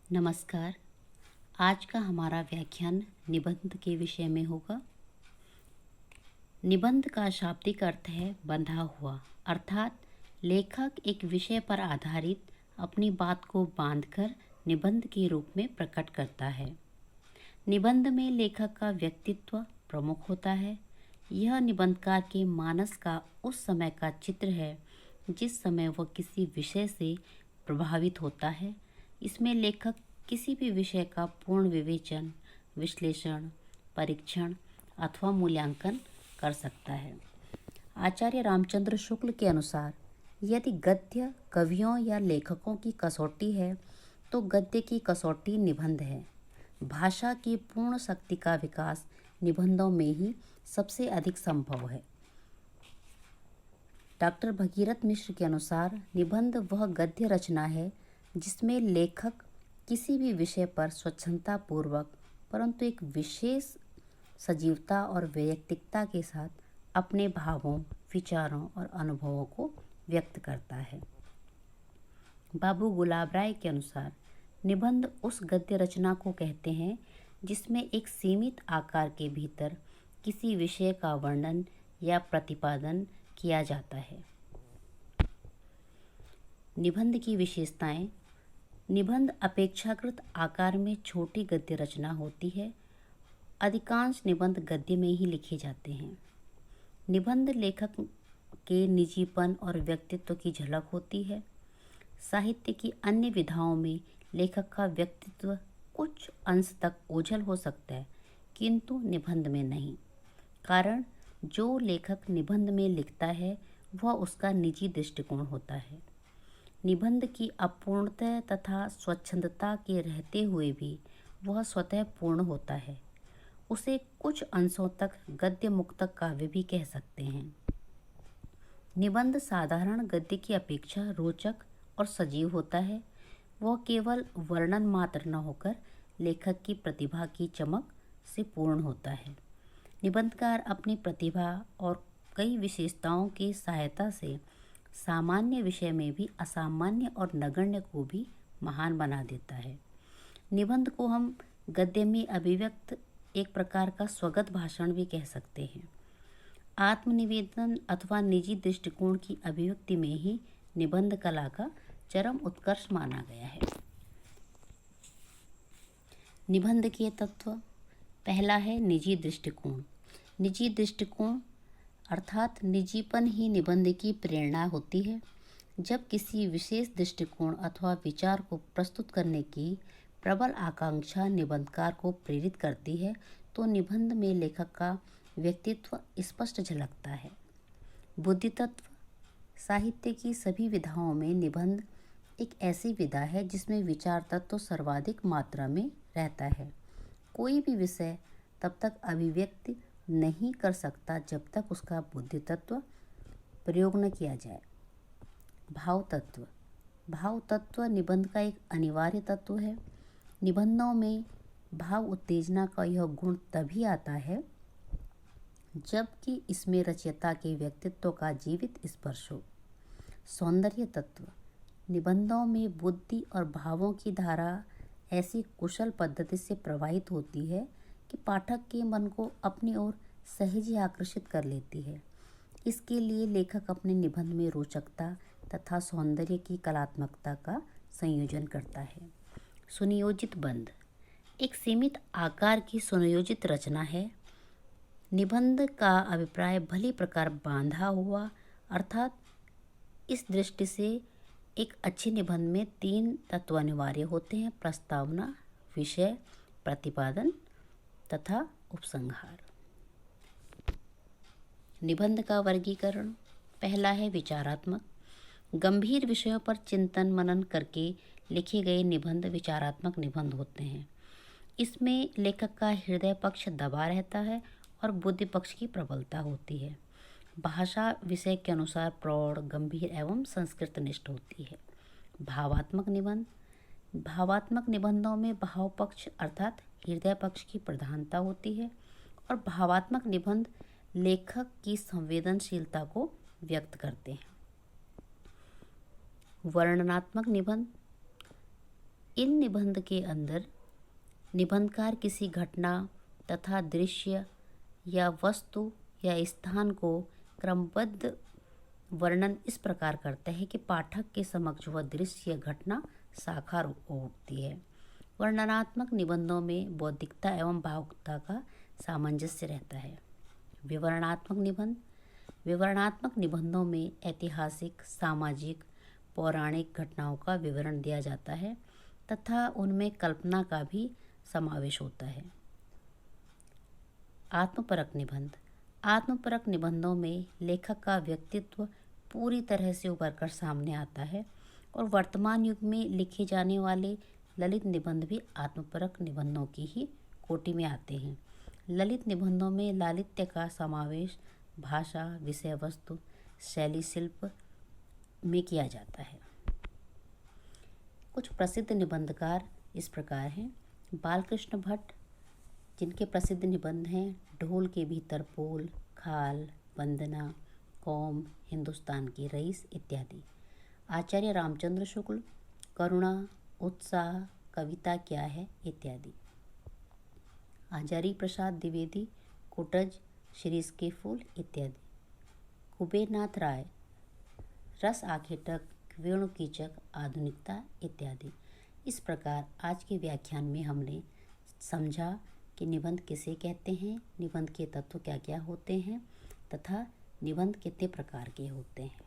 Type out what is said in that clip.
नमस्कार। आज का हमारा व्याख्यान निबंध के विषय में होगा। निबंध का शाब्दिक अर्थ है बंधा हुआ, अर्थात लेखक एक विषय पर आधारित अपनी बात को बांधकर निबंध के रूप में प्रकट करता है। निबंध में लेखक का व्यक्तित्व प्रमुख होता है। यह निबंधकार के मानस का उस समय का चित्र है जिस समय वह किसी विषय से प्रभावित होता है। इसमें लेखक किसी भी विषय का पूर्ण विवेचन, विश्लेषण, परीक्षण अथवा मूल्यांकन कर सकता है। आचार्य रामचंद्र शुक्ल के अनुसार यदि गद्य कवियों या लेखकों की कसौटी है तो गद्य की कसौटी निबंध है। भाषा की पूर्ण शक्ति का विकास निबंधों में ही सबसे अधिक संभव है। डॉक्टर भगीरथ मिश्र के अनुसार निबंध वह गद्य रचना है जिसमें लेखक किसी भी विषय पर स्वच्छंदता पूर्वक परंतु एक विशेष सजीवता और वैयक्तिकता के साथ अपने भावों, विचारों और अनुभवों को व्यक्त करता है। बाबू गुलाब राय के अनुसार निबंध उस गद्य रचना को कहते हैं जिसमें एक सीमित आकार के भीतर किसी विषय का वर्णन या प्रतिपादन किया जाता है। निबंध की विशेषताएं। निबंध अपेक्षाकृत आकार में छोटी गद्य रचना होती है। अधिकांश निबंध गद्य में ही लिखे जाते हैं। निबंध लेखक के निजीपन और व्यक्तित्व की झलक होती है। साहित्य की अन्य विधाओं में लेखक का व्यक्तित्व कुछ अंश तक ओझल हो सकता है, किंतु निबंध में नहीं। कारण जो लेखक निबंध में लिखता है वह उसका निजी दृष्टिकोण होता है। निबंध की अपूर्णता तथा स्वच्छंदता के रहते हुए भी वह स्वतः पूर्ण होता है। उसे कुछ अंशों तक गद्य मुक्तक काव्य भी कह सकते हैं। निबंध साधारण गद्य की अपेक्षा रोचक और सजीव होता है। वह केवल वर्णन मात्र न होकर लेखक की प्रतिभा की चमक से पूर्ण होता है। निबंधकार अपनी प्रतिभा और कई विशेषताओं की सहायता से सामान्य विषय में भी असामान्य और नगण्य को भी महान बना देता है। निबंध को हम गद्य में अभिव्यक्त एक प्रकार का स्वगत भाषण भी कह सकते हैं। आत्मनिवेदन अथवा निजी दृष्टिकोण की अभिव्यक्ति में ही निबंध कला का चरम उत्कर्ष माना गया है। निबंध के तत्व। पहला है निजी दृष्टिकोण। निजी दृष्टिकोण अर्थात निजीपन ही निबंध की प्रेरणा होती है। जब किसी विशेष दृष्टिकोण अथवा विचार को प्रस्तुत करने की प्रबल आकांक्षा निबंधकार को प्रेरित करती है तो निबंध में लेखक का व्यक्तित्व स्पष्ट झलकता है। बुद्धि तत्व। साहित्य की सभी विधाओं में निबंध एक ऐसी विधा है जिसमें विचार तत्व सर्वाधिक मात्रा में रहता है। कोई भी विषय तब तक अभिव्यक्ति नहीं कर सकता जब तक उसका बुद्धि तत्व प्रयोग न किया जाए। भाव तत्व। भाव तत्व निबंध का एक अनिवार्य तत्व है। निबंधों में भाव उत्तेजना का यह गुण तभी आता है जबकि इसमें रचयिता के व्यक्तित्व का जीवित स्पर्श हो। सौंदर्य तत्व। निबंधों में बुद्धि और भावों की धारा ऐसी कुशल पद्धति से प्रवाहित होती है कि पाठक के मन को अपनी ओर सहज ही आकर्षित कर लेती है। इसके लिए लेखक अपने निबंध में रोचकता तथा सौंदर्य की कलात्मकता का संयोजन करता है। सुनियोजित बंध एक सीमित आकार की सुनियोजित रचना है। निबंध का अभिप्राय भली प्रकार बांधा हुआ अर्थात इस दृष्टि से एक अच्छे निबंध में 3 तत्व अनिवार्य होते हैं: प्रस्तावना, विषय, प्रतिपादन तथा उपसंहार। निबंध का वर्गीकरण। पहला है विचारात्मक। गंभीर विषयों पर चिंतन मनन करके लिखे गए निबंध विचारात्मक निबंध होते हैं। इसमें लेखक का हृदय पक्ष दबा रहता है और बुद्धि पक्ष की प्रबलता होती है। भाषा विषय के अनुसार प्रौढ़, गंभीर एवं संस्कृतनिष्ठ होती है। भावात्मक निबंध। भावात्मक निबंधों में भाव पक्ष अर्थात हृदय पक्ष की प्रधानता होती है और भावात्मक निबंध लेखक की संवेदनशीलता को व्यक्त करते हैं। वर्णनात्मक निबंध। इन निबंध के अंदर निबंधकार किसी घटना तथा दृश्य या वस्तु या स्थान को क्रमबद्ध वर्णन इस प्रकार करते हैं कि पाठक के समक्ष वह दृश्य या घटना साकार हो उठती है। वर्णनात्मक निबंधों में बौद्धिकता एवं भावुकता का सामंजस्य रहता है। विवरणात्मक निबंधों में ऐतिहासिक, सामाजिक, पौराणिक घटनाओं का विवरण दिया जाता है तथा उनमें कल्पना का भी समावेश होता है। आत्मपरक निबंधों में लेखक का व्यक्तित्व पूरी तरह से उभर कर सामने आता है और वर्तमान युग में लिखे जाने वाले ललित निबंध भी आत्मपरक निबंधों की ही कोटि में आते हैं। ललित निबंधों में लालित्य का समावेश भाषा, विषय वस्तु, शैली, शिल्प में किया जाता है। कुछ प्रसिद्ध निबंधकार इस प्रकार हैं। बालकृष्ण भट्ट, जिनके प्रसिद्ध निबंध हैं ढोल के भीतर पोल, खाल, वंदना, कौम, हिंदुस्तान की रईस इत्यादि। आचार्य रामचंद्र शुक्ल, करुणा, उत्साह, कविता क्या है इत्यादि। आचार्य प्रसाद द्विवेदी, कुटज, शिरीष के फूल इत्यादि। कुबेरनाथ राय, रस आखेटक, वेणु कीचक, आधुनिकता इत्यादि। इस प्रकार आज के व्याख्यान में हमने समझा कि निबंध किसे कहते हैं, निबंध के तत्व क्या क्या होते हैं तथा निबंध कितने प्रकार के होते हैं।